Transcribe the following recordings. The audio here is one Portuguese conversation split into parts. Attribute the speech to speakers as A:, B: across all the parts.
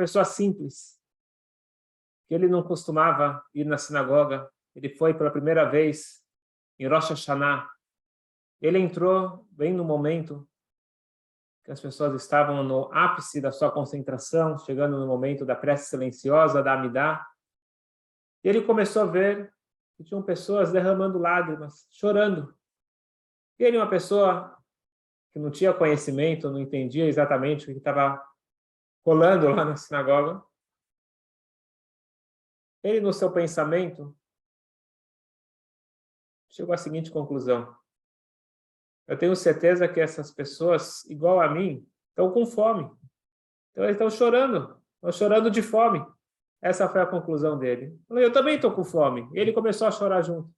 A: pessoa simples, que ele não costumava ir na sinagoga. Ele foi pela primeira vez em Rosh Hashanah. Ele entrou bem no momento que as pessoas estavam no ápice da sua concentração, chegando no momento da prece silenciosa, da Amidah. E ele começou a ver que tinham pessoas derramando lágrimas, chorando. E ele, uma pessoa que não tinha conhecimento, não entendia exatamente o que estava rolando lá na sinagoga, ele, no seu pensamento, chegou à seguinte conclusão: eu tenho certeza que essas pessoas, igual a mim, estão com fome. Então, eles estão chorando de fome. Essa foi a conclusão dele. Eu também estou com fome. E ele começou a chorar junto.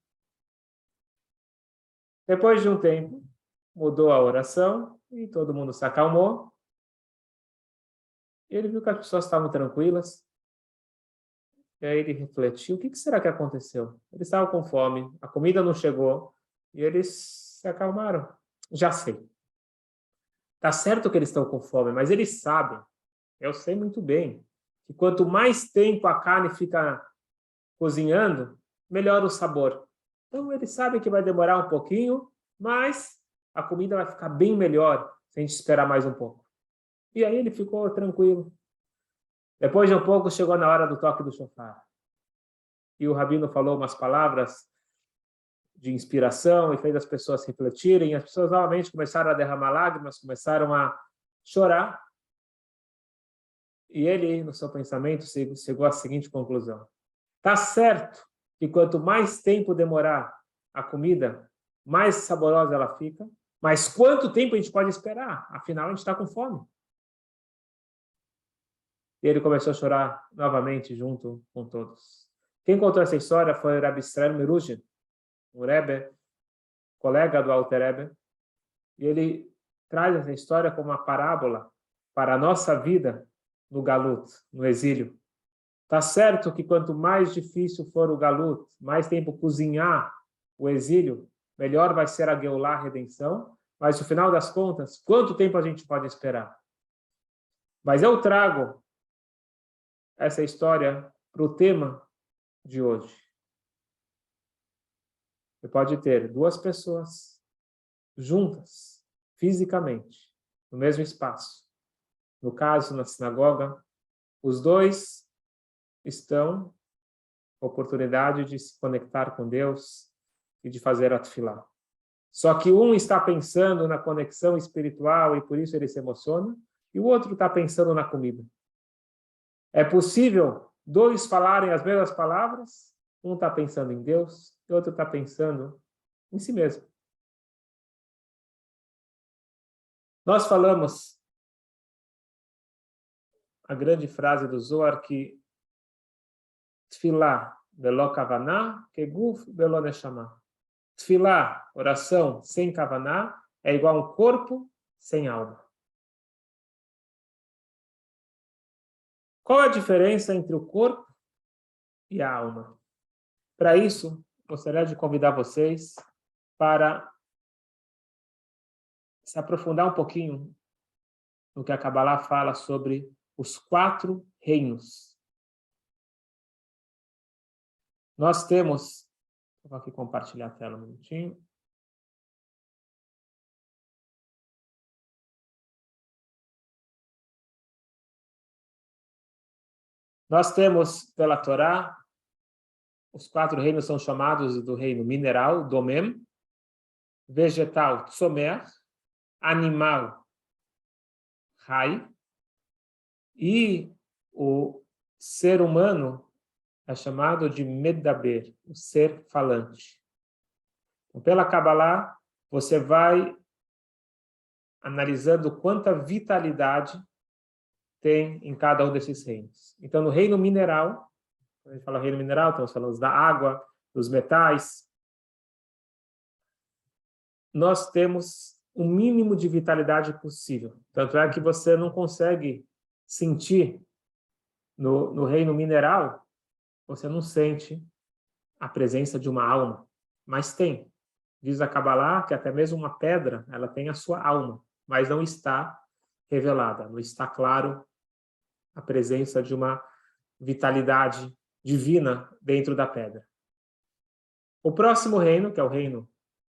A: Depois de um tempo, mudou a oração e todo mundo se acalmou. Ele viu que as pessoas estavam tranquilas. E aí ele refletiu: o que será que aconteceu? Eles estavam com fome, a comida não chegou e eles se acalmaram. Já sei. Tá certo que eles estão com fome, mas eles sabem, eu sei muito bem, que quanto mais tempo a carne fica cozinhando, melhor o sabor. Então eles sabem que vai demorar um pouquinho, mas a comida vai ficar bem melhor se a gente esperar mais um pouco. E aí ele ficou tranquilo. Depois de um pouco, chegou na hora do toque do shofar. E o rabino falou umas palavras de inspiração e fez as pessoas refletirem. As pessoas novamente começaram a derramar lágrimas, começaram a chorar. E ele, no seu pensamento, chegou à seguinte conclusão: tá certo que quanto mais tempo demorar a comida, mais saborosa ela fica, mas quanto tempo a gente pode esperar? Afinal, a gente está com fome. E ele começou a chorar novamente junto com todos. Quem contou essa história foi o Rabbi Israel Meruzhin, um Rebbe, colega do Alter Rebbe, e ele traz essa história como uma parábola para a nossa vida no Galut, no exílio. Tá certo que quanto mais difícil for o Galut, mais tempo cozinhar o exílio, melhor vai ser a Geulah, a redenção, mas no final das contas, quanto tempo a gente pode esperar? Mas eu trago essa história para o tema de hoje. Você pode ter duas pessoas juntas, fisicamente, no mesmo espaço. No caso, na sinagoga, os dois estão com a oportunidade de se conectar com Deus e de fazer a tefilá. Só que um está pensando na conexão espiritual e por isso ele se emociona, e o outro está pensando na comida. É possível dois falarem as mesmas palavras? Um está pensando em Deus e o outro está pensando em si mesmo. Nós falamos a grande frase do Zohar que Tfilá velo kavaná, keguf velo neshama. Tfilá, oração sem kavaná, é igual a um corpo sem alma. Qual a diferença entre o corpo e a alma? Para isso, gostaria de convidar vocês para se aprofundar um pouquinho no que a Kabbalah fala sobre os 4 reinos. Nós temos... Vou aqui compartilhar a tela um minutinho. Nós temos, pela Torá, os 4 reinos são chamados do reino mineral, Domem, vegetal, Tzomer, animal, Rai, e o ser humano é chamado de Medaber, o ser falante. Então, pela Kabbalah, você vai analisando quanta vitalidade tem em cada um desses reinos. Então, no reino mineral, quando a gente fala reino mineral, estamos falando da água, dos metais, nós temos o mínimo de vitalidade possível. Tanto é que você não consegue sentir no reino mineral, você não sente a presença de uma alma, mas tem. Diz a Kabbalah que até mesmo uma pedra, ela tem a sua alma, mas não está revelada, não está claro a presença de uma vitalidade divina dentro da pedra. O próximo reino, que é o reino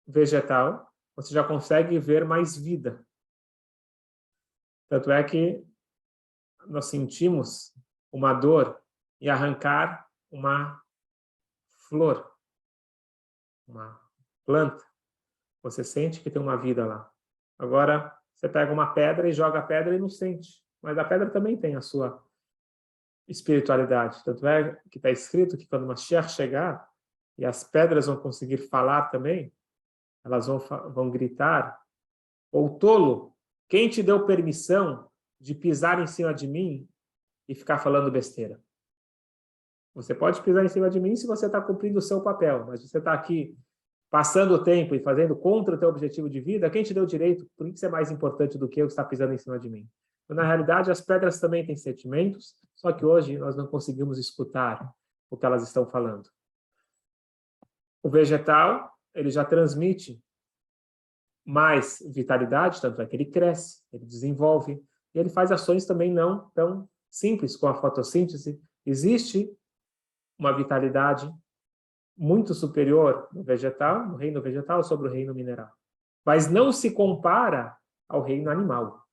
A: vegetal, você já consegue ver mais vida. Tanto é que nós sentimos uma dor em arrancar uma flor, uma planta. Você sente que tem uma vida lá. Agora, você pega uma pedra e joga a pedra e não sente. Mas a pedra também tem a sua espiritualidade. Tanto é que está escrito que quando Mashiach chegar, e as pedras vão conseguir falar também, elas vão gritar, ou tolo, quem te deu permissão de pisar em cima de mim e ficar falando besteira? Você pode pisar em cima de mim se você está cumprindo o seu papel, mas você está aqui passando o tempo e fazendo contra o teu objetivo de vida, quem te deu o direito? Por isso é mais importante do que eu estar pisando em cima de mim. Então, na realidade, as pedras também têm sentimentos, só que hoje nós não conseguimos escutar o que elas estão falando. O vegetal, ele já transmite mais vitalidade, tanto é que ele cresce, ele desenvolve, e ele faz ações também não tão simples com a fotossíntese. Existe uma vitalidade muito superior no vegetal, no reino vegetal, sobre o reino mineral. Mas não se compara ao reino animal.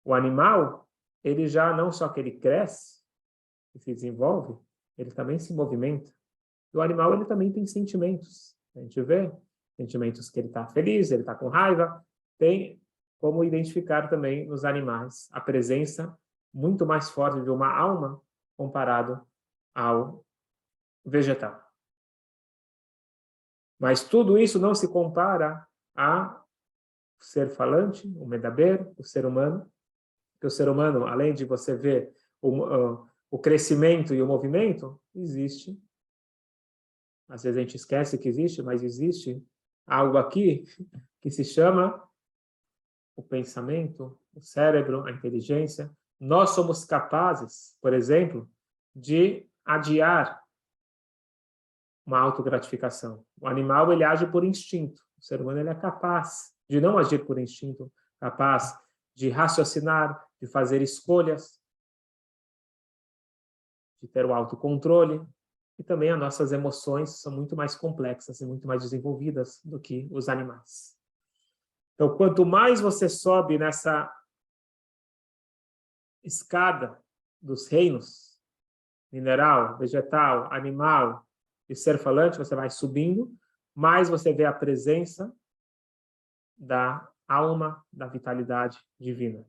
A: O animal, ele já não só que ele cresce e se desenvolve, ele também se movimenta. E o animal, ele também tem sentimentos. A gente vê sentimentos que ele está feliz, ele está com raiva. Tem como identificar também nos animais a presença muito mais forte de uma alma comparado ao vegetal. Mas tudo isso não se compara ao ser falante, o medaber, o ser humano. Porque o ser humano, além de você ver o crescimento e o movimento, existe. Às vezes a gente esquece que existe, mas existe algo aqui que se chama o pensamento, o cérebro, a inteligência. Nós somos capazes, por exemplo, de adiar uma autogratificação. O animal, ele age por instinto. O ser humano, ele é capaz de não agir por instinto, capaz de raciocinar, de fazer escolhas, de ter o autocontrole. E também as nossas emoções são muito mais complexas e muito mais desenvolvidas do que os animais. Então, quanto mais você sobe nessa escada dos reinos, mineral, vegetal, animal e ser falante, você vai subindo, mais você vê a presença da alma, da vitalidade divina.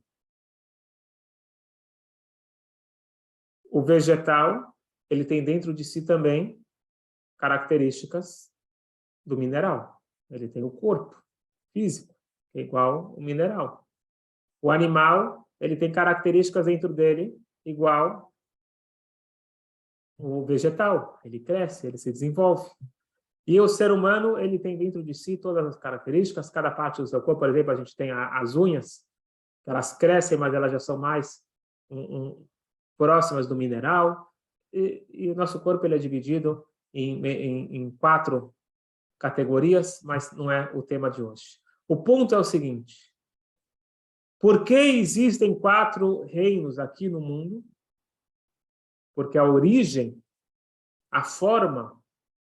A: O vegetal, ele tem dentro de si também características do mineral. Ele tem o corpo físico, que é igual o mineral. O animal, ele tem características dentro dele igual o vegetal. Ele cresce, ele se desenvolve. E o ser humano, ele tem dentro de si todas as características, cada parte do seu corpo. Por exemplo, a gente tem as unhas, elas crescem, mas elas já são mais próximas do mineral. E o nosso corpo, ele é dividido em 4 categorias, mas não é o tema de hoje. O ponto é o seguinte: por que existem 4 reinos aqui no mundo? Porque a origem, a forma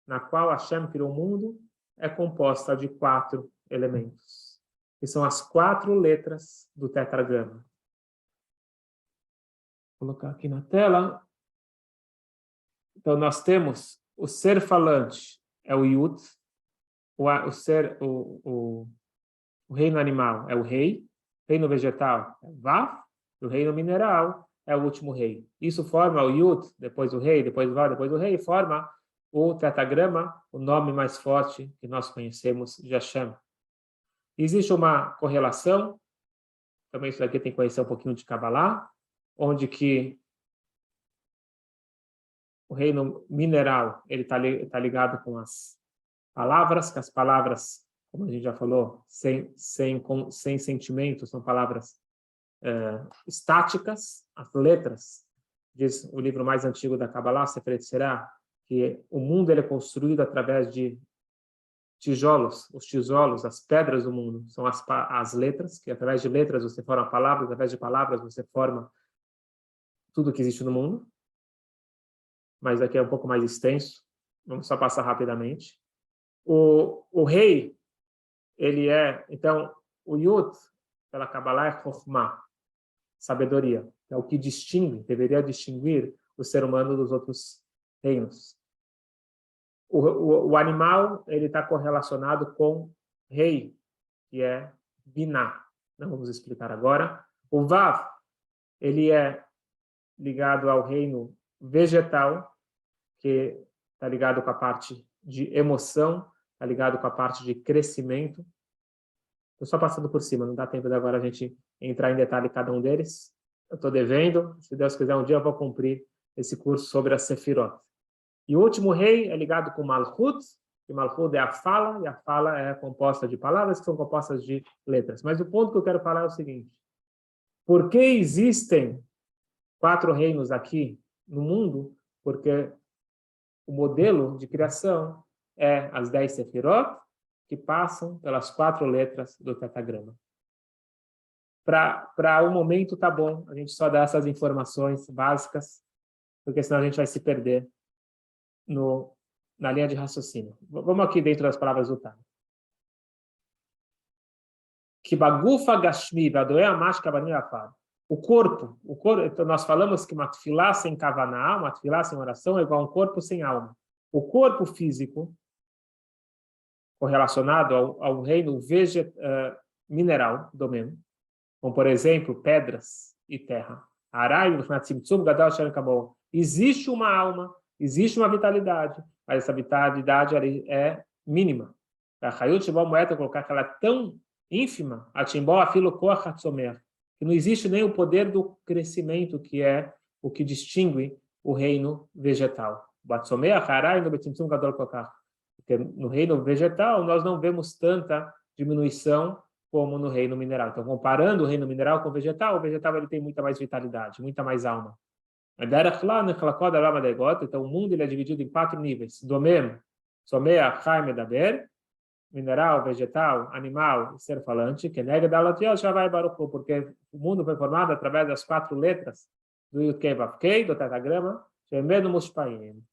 A: na qual Hashem criou o mundo é composta de 4 elementos, que são as 4 letras do tetragrama. Vou colocar aqui na tela. Então, nós temos o ser falante, é o Yud, o reino animal é o rei, o reino vegetal é o Vav, e o reino mineral é o último rei. Isso forma o Yud, depois o rei, depois o Vav, depois o rei, forma o tetragrama, o nome mais forte que nós conhecemos de Hashem. Existe uma correlação, também isso aqui tem que conhecer um pouquinho de Kabbalah, onde que o reino mineral ele tá ligado com as palavras, que as palavras, como a gente já falou, sem sentimento, são palavras estáticas. As letras, diz o livro mais antigo da Kabbalah, Sefer Yetzirah, que o mundo ele é construído através de tijolos, os tijolos, as pedras do mundo, são as letras, que através de letras você forma palavras, através de palavras você forma tudo que existe no mundo, mas aqui é um pouco mais extenso, vamos só passar rapidamente. O rei, ele é, então, o Yud, pela Kabbalah, é Chokhmah, sabedoria. É o que distingue, deveria distinguir o ser humano dos outros reinos. O animal, ele está correlacionado com rei, que é Binah. Não vamos explicar agora. O Vav, ele é ligado ao reino vegetal, que está ligado com a parte de emoção, está ligado com a parte de crescimento. Estou só passando por cima, não dá tempo de agora a gente entrar em detalhe cada um deles. Eu estou devendo, se Deus quiser, um dia eu vou cumprir esse curso sobre a Sefirot. E o último rei é ligado com Malchut, e Malchut é a fala, e a fala é composta de palavras que são compostas de letras. Mas o ponto que eu quero falar é o seguinte: por que existem 4 reinos aqui no mundo? Porque o modelo de criação é as 10 Sefirot, que passam pelas 4 letras do tetragrama. Para o momento tá bom, a gente só dá essas informações básicas, porque senão a gente vai se perder na linha de raciocínio. Vamos aqui dentro das palavras do Tânia. Que bagufa gashmi vadoe amash kavanim afad. O corpo, então nós falamos que uma tefilá sem kavaná, uma tefilá sem oração é igual a um corpo sem alma. O corpo físico, correlacionado ao reino mineral do mesmo, como, por exemplo, pedras e terra. Existe uma alma, existe uma vitalidade, mas essa vitalidade é mínima. Colocar que ela é tão ínfima, que não existe nem o poder do crescimento, que é o que distingue o reino vegetal. Porque no reino vegetal nós não vemos tanta diminuição como no reino mineral. Então, comparando o reino mineral com o vegetal ele tem muita mais vitalidade, muita mais alma. Então, o mundo ele é dividido em 4 níveis. Domem, Somea, Chaim, Medaber, mineral, vegetal, animal e ser falante, que nega da Latiel já vai Baruchu, porque o mundo foi formado através das 4 letras do Yud-Kei Vav-Kei, do tetragrama, Shemedu Mushpaim.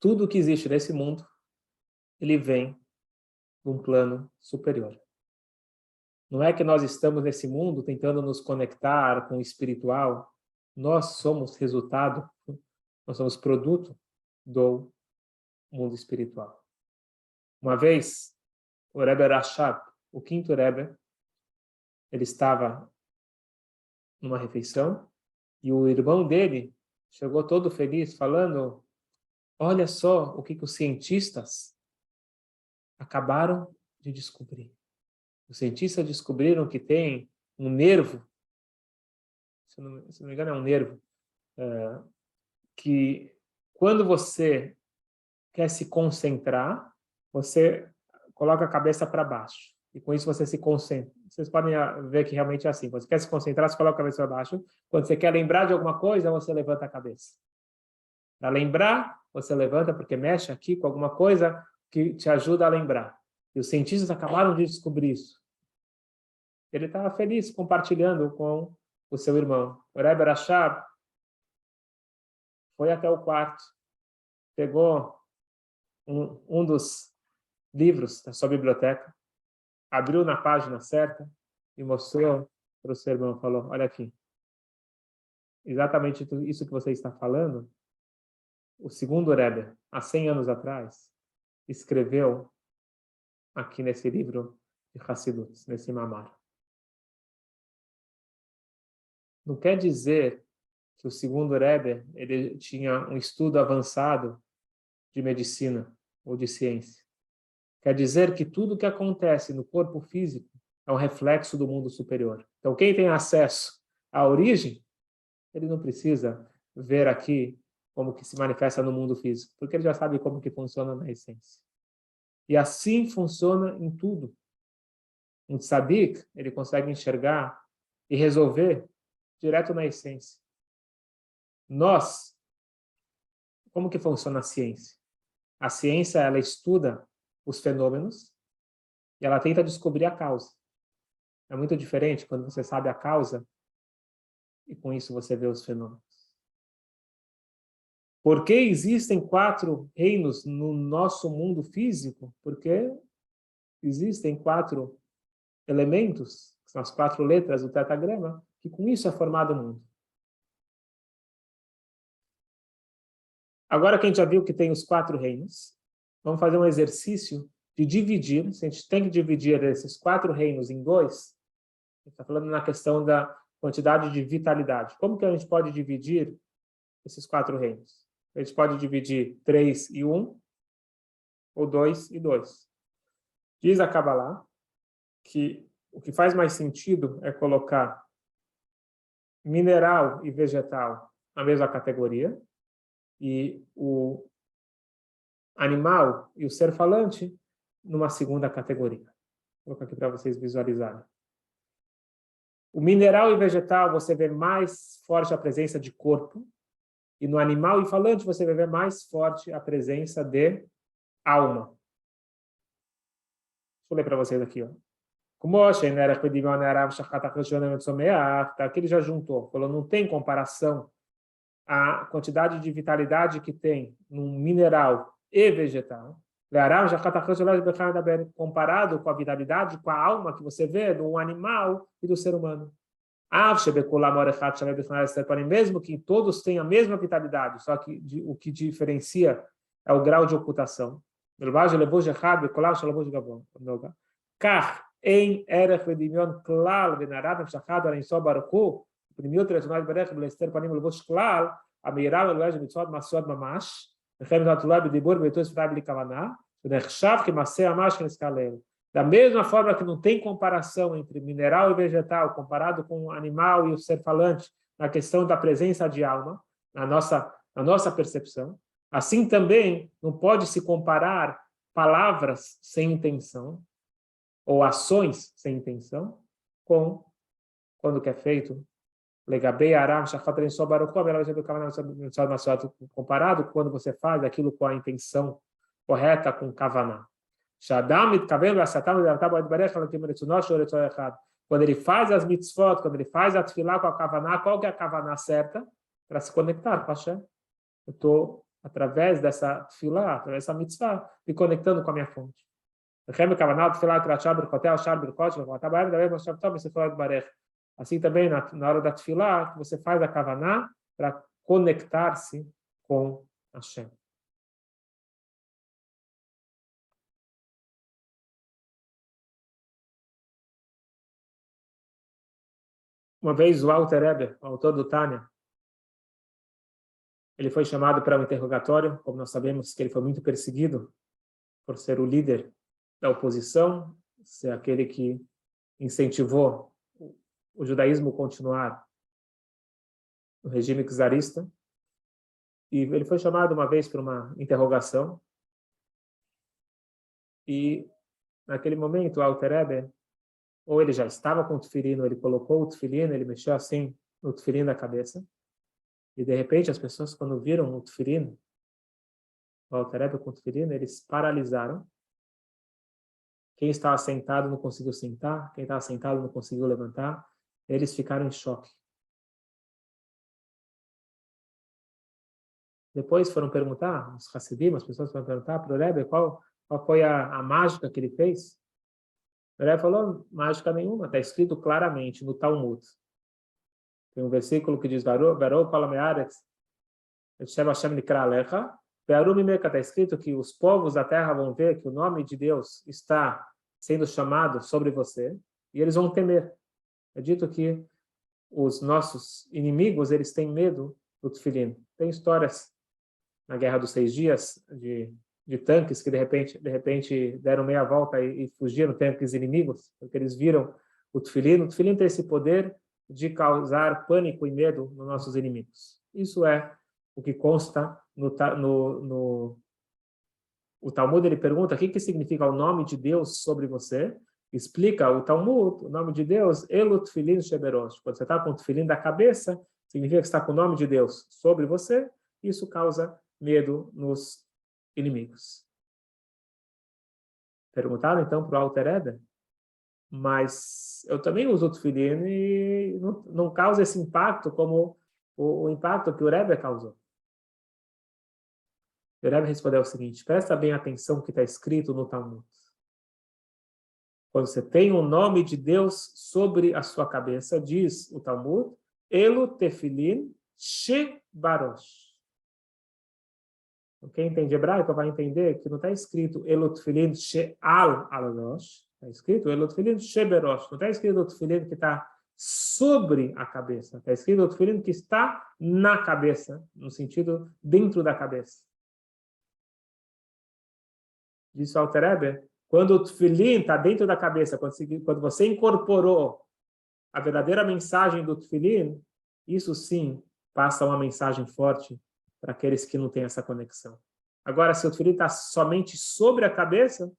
A: Tudo que existe nesse mundo, ele vem de um plano superior. Não é que nós estamos nesse mundo tentando nos conectar com o espiritual. Nós somos resultado, nós somos produto do mundo espiritual. Uma vez, o Rebbe Rashab, o 5º Rebbe, ele estava numa refeição e o irmão dele chegou todo feliz falando: olha só o que os cientistas acabaram de descobrir. Os cientistas descobriram que tem um nervo, se não me engano é um nervo, que quando você quer se concentrar, você coloca a cabeça para baixo. E com isso você se concentra. Vocês podem ver que realmente é assim. Quando você quer se concentrar, você coloca a cabeça para baixo. Quando você quer lembrar de alguma coisa, você levanta a cabeça. Para lembrar, você levanta porque mexe aqui com alguma coisa que te ajuda a lembrar. E os cientistas acabaram de descobrir isso. Ele estava feliz compartilhando com o seu irmão. O Rebbe Rashab foi até o quarto, pegou um dos livros da sua biblioteca, abriu na página certa e mostrou para o seu irmão, falou: olha aqui, exatamente isso que você está falando, o 2º Rebbe, há 100 anos atrás, escreveu aqui nesse livro de Hassidut, nesse Mamar. Não quer dizer que o 2º Rebbe ele tinha um estudo avançado de medicina ou de ciência. Quer dizer que tudo que acontece no corpo físico é um reflexo do mundo superior. Então, quem tem acesso à origem, ele não precisa ver aqui como que se manifesta no mundo físico, porque ele já sabe como que funciona na essência. E assim funciona em tudo. Um tzadik, ele consegue enxergar e resolver direto na essência. Nós como que funciona a ciência? A ciência, ela estuda os fenômenos e ela tenta descobrir a causa. É muito diferente quando você sabe a causa e com isso você vê os fenômenos. Por que existem 4 reinos no nosso mundo físico? Porque existem 4 elementos, que são as 4 letras do tetragrama, que com isso é formado o mundo. Agora que a gente já viu que tem os 4 reinos, vamos fazer um exercício de dividir. Se a gente tem que dividir esses 4 reinos em 2, a gente está falando na questão da quantidade de vitalidade. Como que a gente pode dividir esses 4 reinos? A gente pode dividir 3 e 1, ou 2 e 2. Diz a Kabbalah que o que faz mais sentido é colocar mineral e vegetal na mesma categoria, e o animal e o ser falante numa segunda categoria. Vou colocar aqui para vocês visualizarem. O mineral e vegetal você vê mais forte a presença de corpo, e no animal e falante você vai ver mais forte a presença de alma. Deixa eu ler para vocês aqui, ó. Aqui ele já juntou, falou, não tem comparação a quantidade de vitalidade que tem num mineral e vegetal, comparado com a vitalidade, com a alma que você vê do animal e do ser humano. Mesmo que todos tenham a mesma vitalidade, só que o que diferencia é o grau de ocultação. Em erech vedimion klal venarad mshachad al insó baruchu primiu tradicional berech belester panim levos klal amiral eloj mitzvot masod mamash vechem natulab dibur betus fabli kavana nechshav que maseh amash neskalel. Da mesma forma que não tem comparação entre mineral e vegetal comparado com o animal e o ser falante na questão da presença de alma na nossa percepção, assim também não pode se comparar palavras sem intenção ou ações sem intenção, com quando que é feito, comparado quando você faz aquilo com a intenção correta, com kavaná. Quando ele faz as mitzvot, quando ele faz a tefilá com a kavaná, qual que é a kavaná certa? Para se conectar com Hashem. Eu estou, através dessa tefilá, através dessa mitzvah, me conectando com a minha fonte. Assim também, na hora da tefilá, você faz a kavaná para conectar-se com Hashem. Uma vez o Alter Rebbe, o autor do Tânia, ele foi chamado para um interrogatório, como nós sabemos que ele foi muito perseguido por ser o líder da oposição, ser aquele que incentivou o judaísmo continuar no regime czarista. E ele foi chamado uma vez para uma interrogação. E naquele momento, o Alter Rebbe, ou ele já estava com o tefilino, ele colocou o tefilino, ele mexeu assim no tefilino da cabeça. E de repente as pessoas, quando viram o tefilino, o Alter Rebbe com o tefilino, eles paralisaram. Quem estava sentado não conseguiu sentar, quem estava sentado não conseguiu levantar. Eles ficaram em choque. Depois foram perguntar, os Hassidim, as pessoas foram perguntar para o Rebbe qual foi a mágica que ele fez. O Rebbe falou, mágica nenhuma, está escrito claramente no Talmud. Tem um versículo que diz, está escrito que os povos da terra vão ver que o nome de Deus está sendo chamado sobre você, e eles vão temer. É dito que os nossos inimigos, eles têm medo do tefilin. Tem histórias na Guerra dos 6 Dias de tanques que de repente deram meia volta e fugiram, tanques inimigos, porque eles viram o tefilin. O tefilin tem esse poder de causar pânico e medo nos nossos inimigos. Isso é o que consta o Talmud. Ele pergunta o que significa o nome de Deus sobre você. Explica o Talmud, o nome de Deus, Elu Tfilin Sheberosh. Quando você está com o tefilin da cabeça, significa que está com o nome de Deus sobre você. Isso causa medo nos inimigos. Perguntaram então para o Alter Rebbe, mas eu também uso o tefilim e não causa esse impacto como o impacto que o Rebbe causou. O Rebbe respondeu o seguinte: presta bem atenção no que está escrito no Talmud. Quando você tem o nome de Deus sobre a sua cabeça, diz o Talmud, Elo Tefilin Shebarosh. Quem entende hebraico vai entender que não está escrito Elo Tefilin She'al Al-Rosh, está escrito Elo Tefilin Sheberosh. Não está escrito o Tefilin que está sobre a cabeça, está escrito o Tefilin que está na cabeça, no sentido dentro da cabeça. Diz o Alter Rebbe, quando o tefilim está dentro da cabeça, quando você incorporou a verdadeira mensagem do tefilim, isso sim passa uma mensagem forte para aqueles que não têm essa conexão. Agora, se o tefilim está somente sobre a cabeça,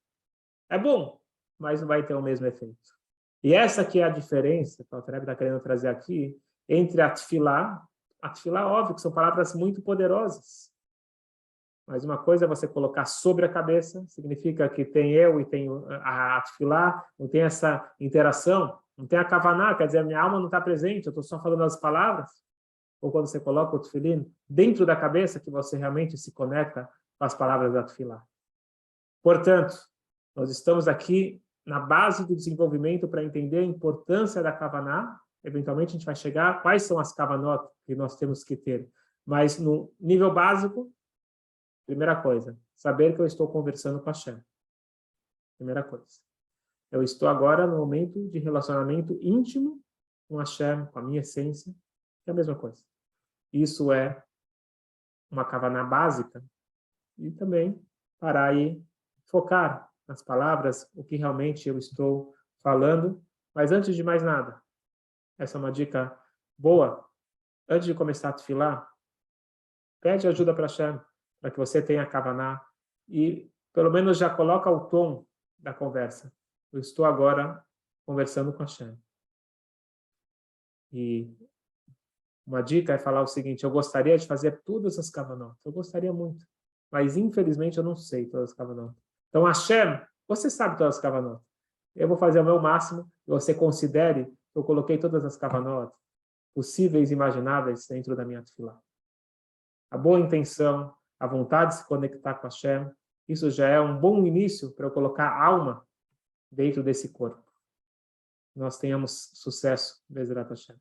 A: é bom, mas não vai ter o mesmo efeito. E essa que é a diferença, que o Alter Rebbe está querendo trazer aqui, entre a tefilá, óbvio que são palavras muito poderosas, mas uma coisa é você colocar sobre a cabeça, significa que tem eu e tem a tefilá, não tem essa interação, não tem a kavaná, quer dizer, a minha alma não está presente, eu estou só falando as palavras. Ou quando você coloca o tefilim dentro da cabeça, que você realmente se conecta com as palavras da tefilá. Portanto, nós estamos aqui na base do desenvolvimento para entender a importância da kavaná. Eventualmente a gente vai chegar a quais são as kavanot que nós temos que ter. Mas no nível básico, primeira coisa, saber que eu estou conversando com Hashem. Primeira coisa. Eu estou agora no momento de relacionamento íntimo com Hashem, com a minha essência, que é a mesma coisa. Isso é uma kavaná básica. E também parar e focar nas palavras, o que realmente eu estou falando. Mas antes de mais nada, essa é uma dica boa. Antes de começar a tefilar, pede ajuda para Hashem, para que você tenha kavaná e pelo menos já coloca o tom da conversa. Eu estou agora conversando com Hashem. E uma dica é falar o seguinte: eu gostaria de fazer todas as kavanot. Eu gostaria muito, mas infelizmente eu não sei todas as kavanot. Então Hashem, você sabe todas as kavanot. Eu vou fazer o meu máximo e você considere que eu coloquei todas as kavanot possíveis e imagináveis dentro da minha tefilá. A boa intenção, a vontade de se conectar com Hashem, isso já é um bom início para eu colocar alma dentro desse corpo. Nós tenhamos sucesso, Bezerrat Hashem.